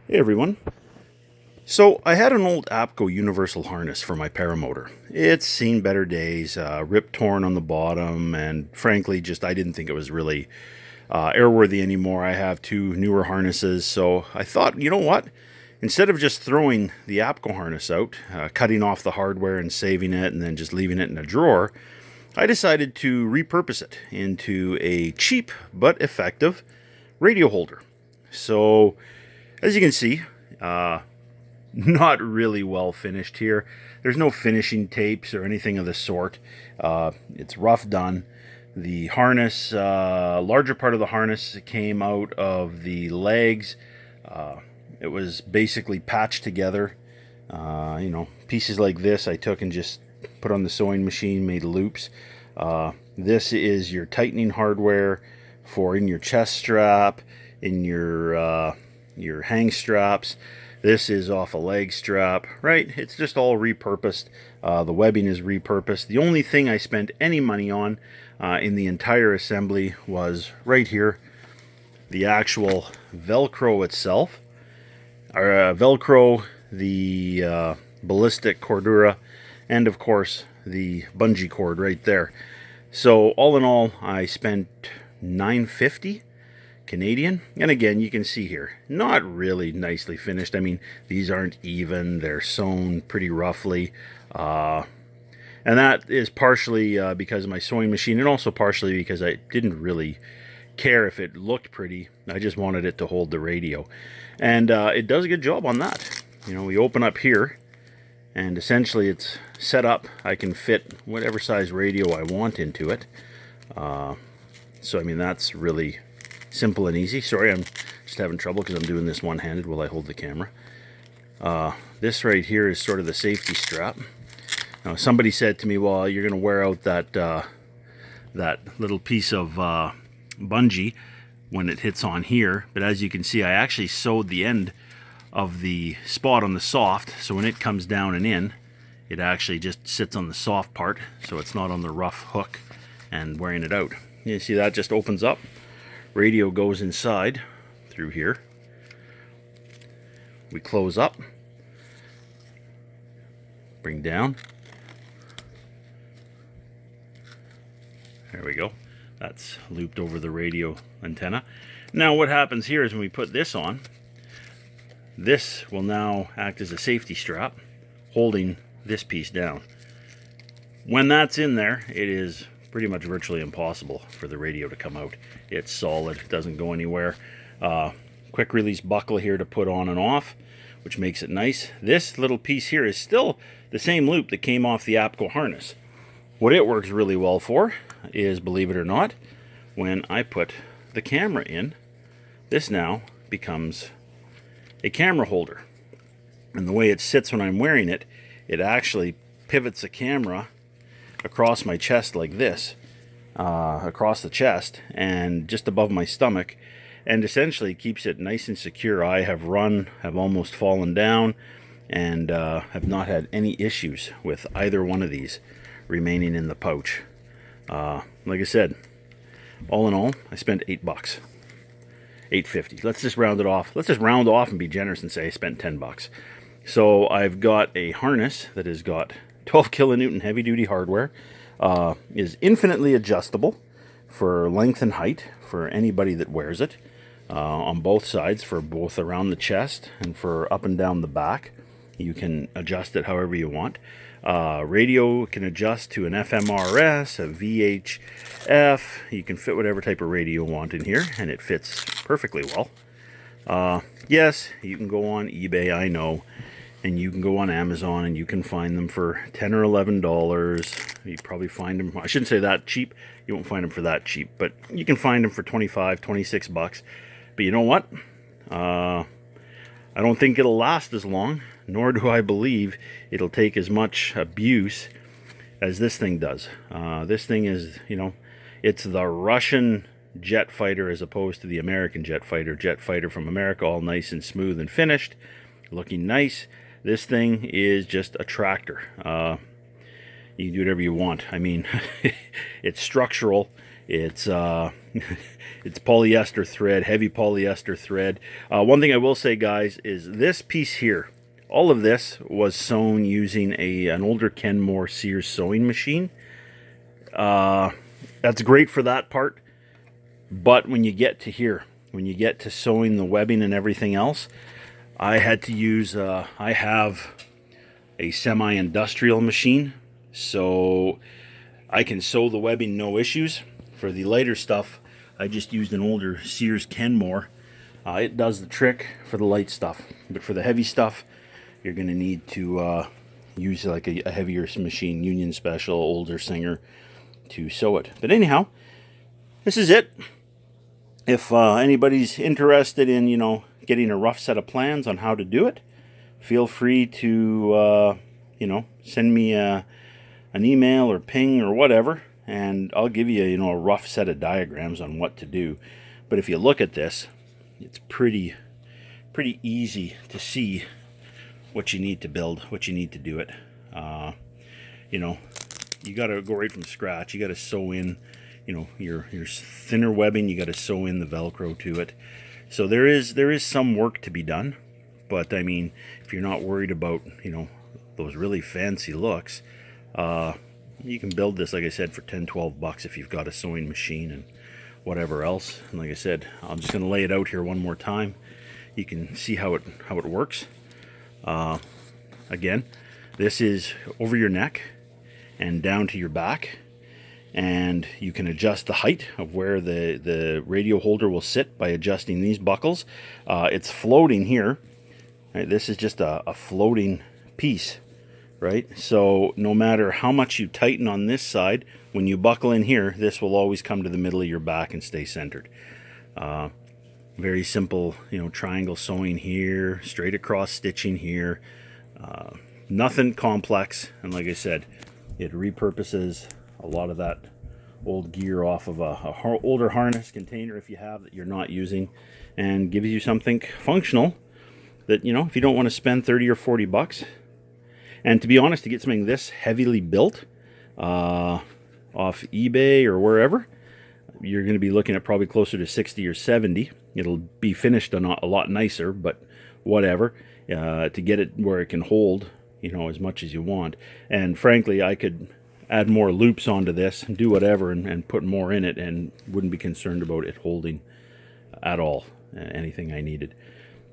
Hey everyone. So I had an old APCO Universal harness for my paramotor. It's seen better days, ripped torn on the bottom, and frankly, just I didn't think it was really airworthy anymore. I have two newer harnesses, so I thought, you know what? Instead of just throwing the APCO harness out, cutting off the hardware and saving it, and then just leaving it in a drawer, I decided to repurpose it into a cheap but effective radio holder. So, as you can see, not really well finished here. There's no finishing tapes or anything of the sort. It's rough done. The harness, larger part of the harness came out of the legs. It was basically patched together. Pieces like this I took and just put on the sewing machine, made loops. This is your tightening hardware for in your chest strap, in your hang straps. This is off a leg strap, right? It's just all repurposed. The webbing is repurposed. The only thing I spent any money on in the entire assembly was right here, the actual Velcro itself. Velcro, the ballistic cordura, and of course the bungee cord right there. So all in all, I spent $9.50 Canadian. And again, you can see here, not really nicely finished. I mean, these aren't even. They're sewn pretty roughly. And that is partially because of my sewing machine, and also partially because I didn't really care if it looked pretty. I just wanted it to hold the radio. And it does a good job on that. You know, we open up here, and essentially it's set up. I can fit whatever size radio I want into it. So, I mean, that's really simple and easy. Sorry, I'm just having trouble because I'm doing this one-handed while I hold the camera. This right here is sort of the safety strap. Now, somebody said to me, well, you're going to wear out that little piece of bungee when it hits on here. But as you can see, I actually sewed the end of the spot on the soft, so when it comes down and in, it actually just sits on the soft part, so it's not on the rough hook and wearing it out. You see that just opens up. Radio goes inside through here. We close up, bring down. There we go. That's looped over the radio antenna. Now what happens here is when we put this on, this will now act as a safety strap holding this piece down. When that's in there, it is pretty much virtually impossible for the radio to come out. It's solid, doesn't go anywhere. Quick release buckle here to put on and off, which makes it nice. This little piece here is still the same loop that came off the APCO harness. What it works really well for is, believe it or not, when I put the camera in, this now becomes a camera holder. And the way it sits when I'm wearing it, it actually pivots the camera across my chest like this, across the chest and just above my stomach, and essentially keeps it nice and secure. I have almost fallen down, and have not had any issues with either one of these remaining in the pouch. Like I said, all in all, I spent $8. $8.50. Let's just round it off. Let's just round off and be generous and say I spent $10. So I've got a harness that has got 12 kilonewton heavy duty hardware, is infinitely adjustable for length and height for anybody that wears it, on both sides, for both around the chest and for up and down the back. You can adjust it however you want. Radio can adjust to an FMRS, a VHF. You can fit whatever type of radio you want in here, and it fits perfectly well. Yes, you can go on eBay, I know, and you can go on Amazon and you can find them for $10 or $11. You probably find them, I shouldn't say that cheap, you won't find them for that cheap, but you can find them for $25, $26. But you know what? I don't think it'll last as long, nor do I believe it'll take as much abuse as this thing does. This thing is, it's the Russian jet fighter as opposed to the American jet fighter. Jet fighter from America, all nice and smooth and finished, looking nice. This thing is just a tractor. You can do whatever you want. I mean, it's structural. It's It's polyester thread, heavy polyester thread. One thing I will say, guys, is this piece here, all of this was sewn using an older Kenmore Sears sewing machine. That's great for that part, but when you get to here, when you get to sewing the webbing and everything else, I had to use, I have a semi-industrial machine, so I can sew the webbing no issues. For the lighter stuff, I just used an older Sears Kenmore. It does the trick for the light stuff, but for the heavy stuff, you're going to need to use like a heavier machine, Union Special, older Singer, to sew it. But anyhow, this is it. If anybody's interested in, you know, getting a rough set of plans on how to do it, feel free to, you know, send me an email or ping or whatever, and I'll give you, you know, a rough set of diagrams on what to do. But if you look at this, it's pretty easy to see what you need to build, what you need to do it. You know, you got to go right from scratch. You got to sew in, you know, your thinner webbing. You got to sew in the Velcro to it. So there is some work to be done. But I mean, if you're not worried about, you know, those really fancy looks, you can build this, like I said, for 10-12 bucks if you've got a sewing machine and whatever else. And like I said, I'm just going to lay it out here one more time. You can see how it works. Again, this is over your neck and down to your back, and you can adjust the height of where the radio holder will sit by adjusting these buckles. It's floating here. Right? This is just a floating piece, right? So no matter how much you tighten on this side, when you buckle in here, this will always come to the middle of your back and stay centered. Very simple, you know, triangle sewing here, straight across stitching here. Nothing complex, and like I said, it repurposes a lot of that old gear off of a older harness container if you have that you're not using, and gives you something functional that, you know, if you don't want to spend 30 or 40 bucks. And to be honest, to get something this heavily built off eBay or wherever, you're going to be looking at probably closer to 60 or 70. It'll be finished a lot nicer, but whatever, to get it where it can hold, you know, as much as you want. And frankly, I could add more loops onto this and do whatever and put more in it, and wouldn't be concerned about it holding at all anything I needed.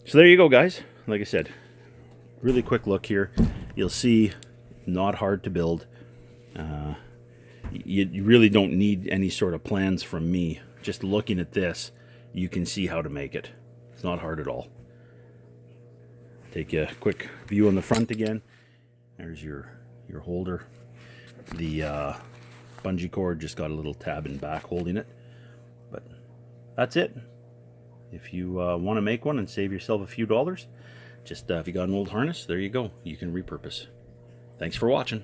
So there you go, guys. Like I said, really quick look here. You'll see, not hard to build. You really don't need any sort of plans from me. Just looking at this, you can see how to make it. It's not hard at all. Take a quick view on the front again. There's your holder. The bungee cord just got a little tab in back holding it. But that's it. If you want to make one and save yourself a few dollars, just if you got an old harness, there you go. You can repurpose. Thanks for watching.